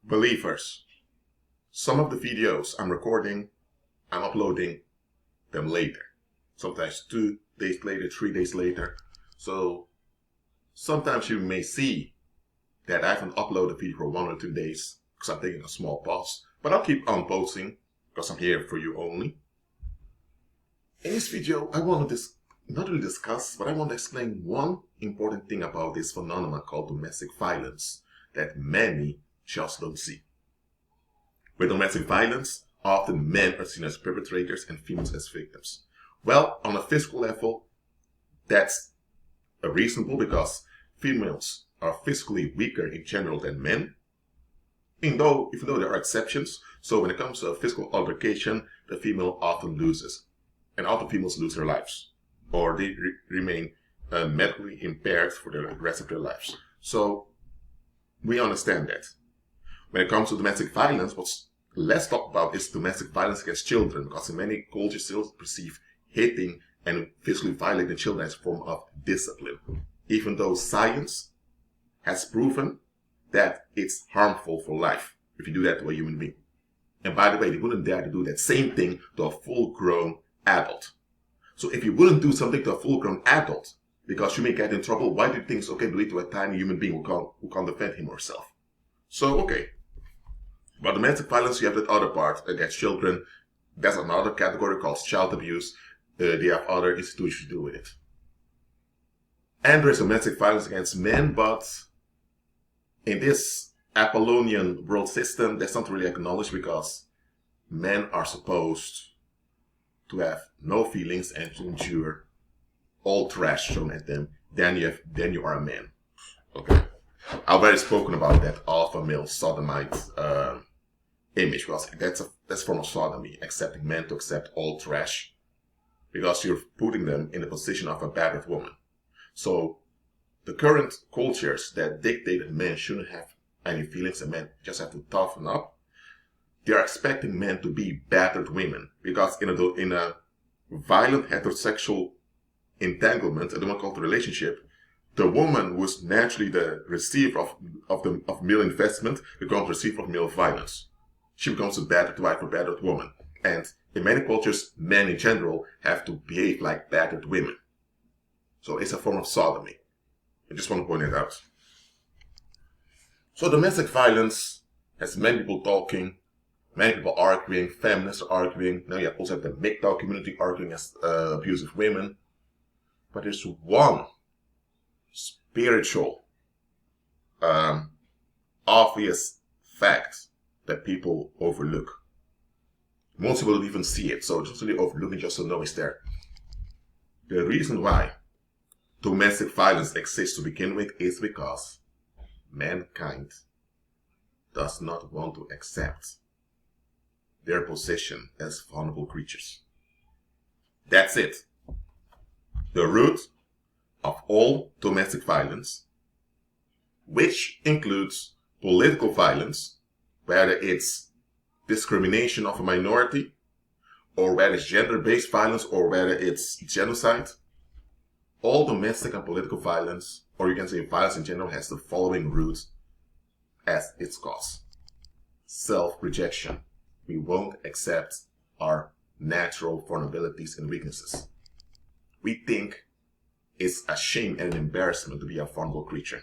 Believers, some of the videos I'm recording, I'm uploading them later. Sometimes 2 days later, 3 days later. So sometimes you may see that I haven't uploaded a video for 1 or 2 days because I'm taking a small pause. But I'll keep on posting because I'm here for you only. In this video, I want to not really discuss, but I want to explain one important thing about this phenomenon called domestic violence that many just don't see. With domestic violence, often men are seen as perpetrators and females as victims. Well, on a physical level, that's reasonable because females are physically weaker in general than men. Even though there are exceptions, so when it comes to a physical altercation, the female often loses. And often females lose their lives. Or they remain medically impaired for the rest of their lives. So, we understand that. When it comes to domestic violence, what's less talked about is domestic violence against children, because in many cultures still perceive hitting and physically violating children as a form of discipline. Even though science has proven that it's harmful for life if you do that to a human being. And by the way, they wouldn't dare to do that same thing to a full-grown adult. So if you wouldn't do something to a full-grown adult because you may get in trouble, why do you think it's okay to do it to a tiny human being who can't defend him or herself? So, okay. But domestic violence, you have that other part against children. That's another category called child abuse. They have other institutions to do with it. And there is domestic violence against men, but in this Apollonian world system, that's not really acknowledged because men are supposed to have no feelings and to endure all trash thrown at them. Then you are a man. Okay. I've already spoken about that alpha male sodomite image, because that's a form of sodomy, accepting men to accept all trash, because you're putting them in the position of a battered woman. So the current cultures that dictate that men shouldn't have any feelings and men just have to toughen up, they are expecting men to be battered women, because in a violent heterosexual entanglement, a difficult relationship, the woman who is naturally the receiver of male investment becomes the receiver of male violence. She becomes a battered wife or battered woman. And in many cultures, men in general have to behave like battered women. So it's a form of sodomy. I just want to point it out. So domestic violence has many people talking, many people arguing, feminists are arguing. Now you also have the MGTOW community arguing as abusive women. But there's one spiritual, obvious fact that people overlook. Most people don't even see it, so just really overlook it just to know it's there. The reason why domestic violence exists to begin with is because mankind does not want to accept their position as vulnerable creatures. That's it. The root of all domestic violence, which includes political violence, whether it's discrimination of a minority, or whether it's gender-based violence, or whether it's genocide, all domestic and political violence, or you can say violence in general, has the following root as its cause. Self-rejection. We won't accept our natural vulnerabilities and weaknesses. We think it's a shame and an embarrassment to be a vulnerable creature.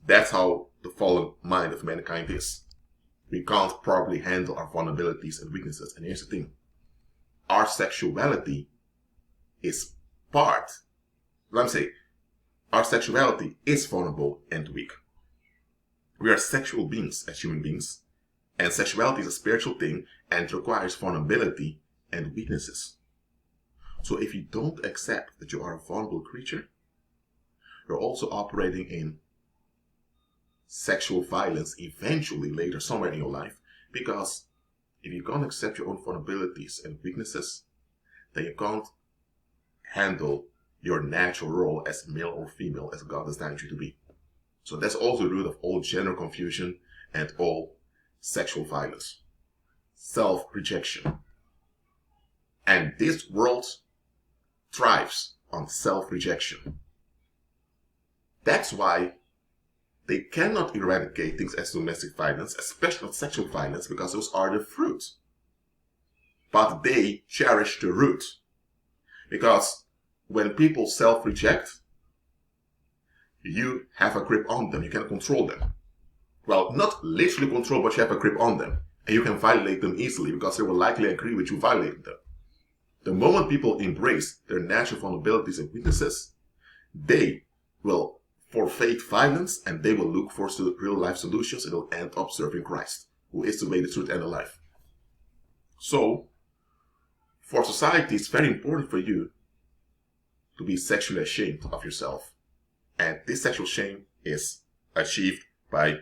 That's how the fallen mind of mankind is. We can't properly handle our vulnerabilities and weaknesses. And here's the thing. Our sexuality is our sexuality is vulnerable and weak. We are sexual beings as human beings. And sexuality is a spiritual thing and it requires vulnerability and weaknesses. So if you don't accept that you are a vulnerable creature, you're also operating in sexual violence eventually later somewhere in your life, because if you can't accept your own vulnerabilities and weaknesses, then you can't handle your natural role as male or female as God designed you to be. So that's also the root of all gender confusion and all sexual violence. Self-rejection. And this world thrives on self-rejection. That's why they cannot eradicate things as domestic violence, especially not sexual violence, because those are the fruit. But they cherish the root. Because when people self-reject, you have a grip on them. You can control them. Well, not literally control, but you have a grip on them. And you can violate them easily because they will likely agree with you violating them. The moment people embrace their natural vulnerabilities and weaknesses, they will forfeit violence and they will look for real life solutions and will end up serving Christ, who is the way, the truth, and the life. So, for society, it's very important for you to be sexually ashamed of yourself. And this sexual shame is achieved by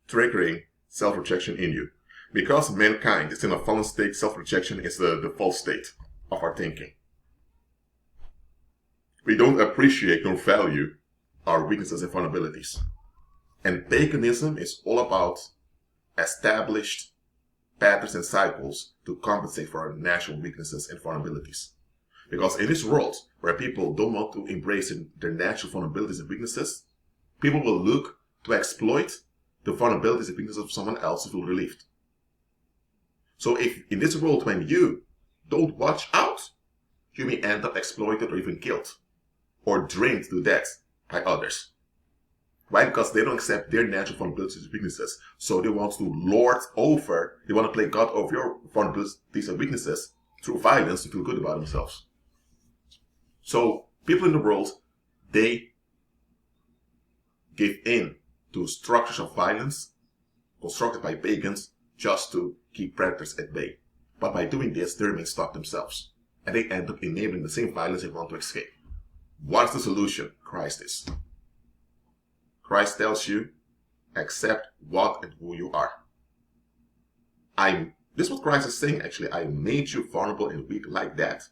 triggering self-rejection in you. Because mankind is in a fallen state, self-rejection is the default state of our thinking. We don't appreciate nor value our weaknesses and vulnerabilities. And paganism is all about established patterns and cycles to compensate for our natural weaknesses and vulnerabilities. Because in this world where people don't want to embrace their natural vulnerabilities and weaknesses, people will look to exploit the vulnerabilities and weaknesses of someone else to feel relieved. So if in this world when you don't watch out, you may end up exploited or even killed or drained to death by others. Why? Because they don't accept their natural vulnerabilities and weaknesses. So they want to they want to play God over your vulnerabilities and weaknesses through violence to feel good about themselves. So people in the world, they give in to structures of violence constructed by pagans just to keep predators at bay. But by doing this, they remain stuck themselves. And they end up enabling the same violence they want to escape. What's the solution? Christ is. Christ tells you, accept what and who you are. This is what Christ is saying actually. I made you vulnerable and weak like that.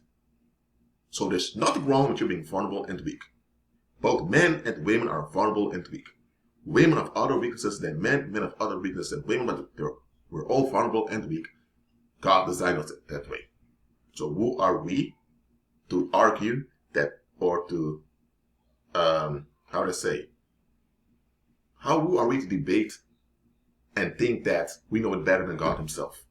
So there's nothing wrong with you being vulnerable and weak. Both men and women are vulnerable and weak. Women have other weaknesses than men, men have other weaknesses than women, but we're all vulnerable and weak. God designed us that way. So who are we to argue that, or to, who are we to debate and think that we know it better than God himself?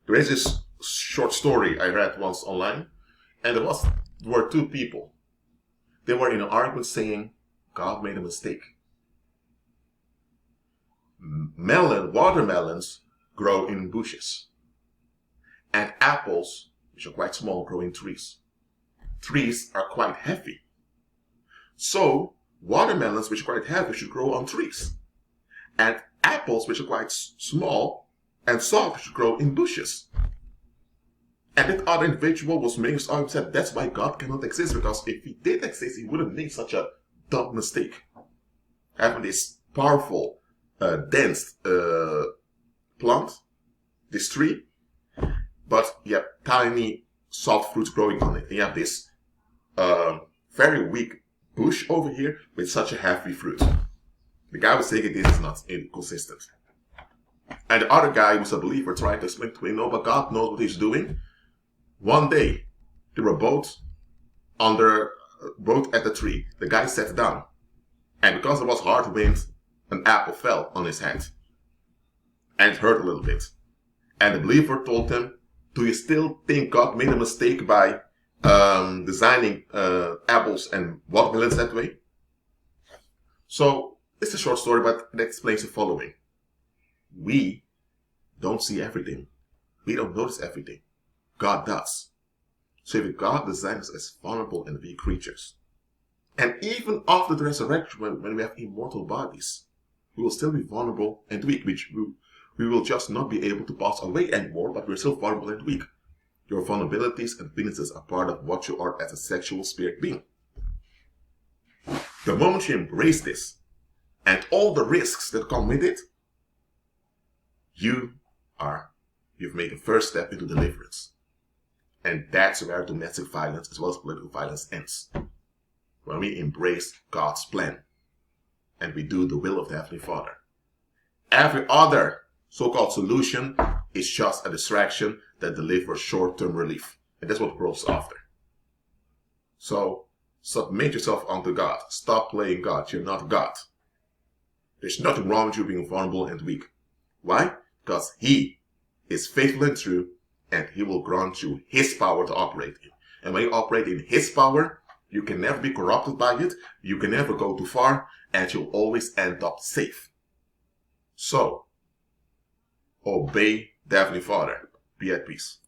There is this short story I read once online, and there were two people. They were in an argument saying, God made a mistake. Watermelons grow in bushes. And apples, which are quite small, grow in trees. Trees are quite heavy. So, watermelons, which are quite heavy, should grow on trees. And apples, which are quite small and soft, should grow in bushes. And that other individual was making this argument, said that's why God cannot exist, because if he did exist, he wouldn't make such a dumb mistake. Having this powerful, dense plant, this tree, but you have tiny, soft fruits growing on it. And you have this very weak bush over here with such a heavy fruit. The guy was saying this is not inconsistent. And the other guy, who was a believer, tried to explain to him, no, but God knows what he's doing. One day, they were both at the tree. The guy sat down. And because there was hard wind, an apple fell on his hand. And it hurt a little bit. And the believer told him, do you still think God made a mistake by designing apples and watermelons that way? So, it's a short story, but it explains the following. We don't see everything. We don't notice everything. God does. So if God designed us as vulnerable and weak creatures, and even after the resurrection, when we have immortal bodies, we will still be vulnerable and weak, which we will just not be able to pass away anymore, but we're still vulnerable and weak. Your vulnerabilities and weaknesses are part of what you are as a sexual spirit being. The moment you embrace this, and all the risks that come with it, you've made the first step into deliverance. And that's where domestic violence as well as political violence ends. When we embrace God's plan and we do the will of the Heavenly Father. Every other so-called solution is just a distraction that delivers short-term relief. And that's what the world's after. So, Submit yourself unto God. Stop playing God. You're not God. There's nothing wrong with you being vulnerable and weak. Why? Because He is faithful and true, and He will grant you His power to operate in. And when you operate in His power, you can never be corrupted by it, you can never go too far, and you'll always end up safe. So, obey the Heavenly Father. Be at peace.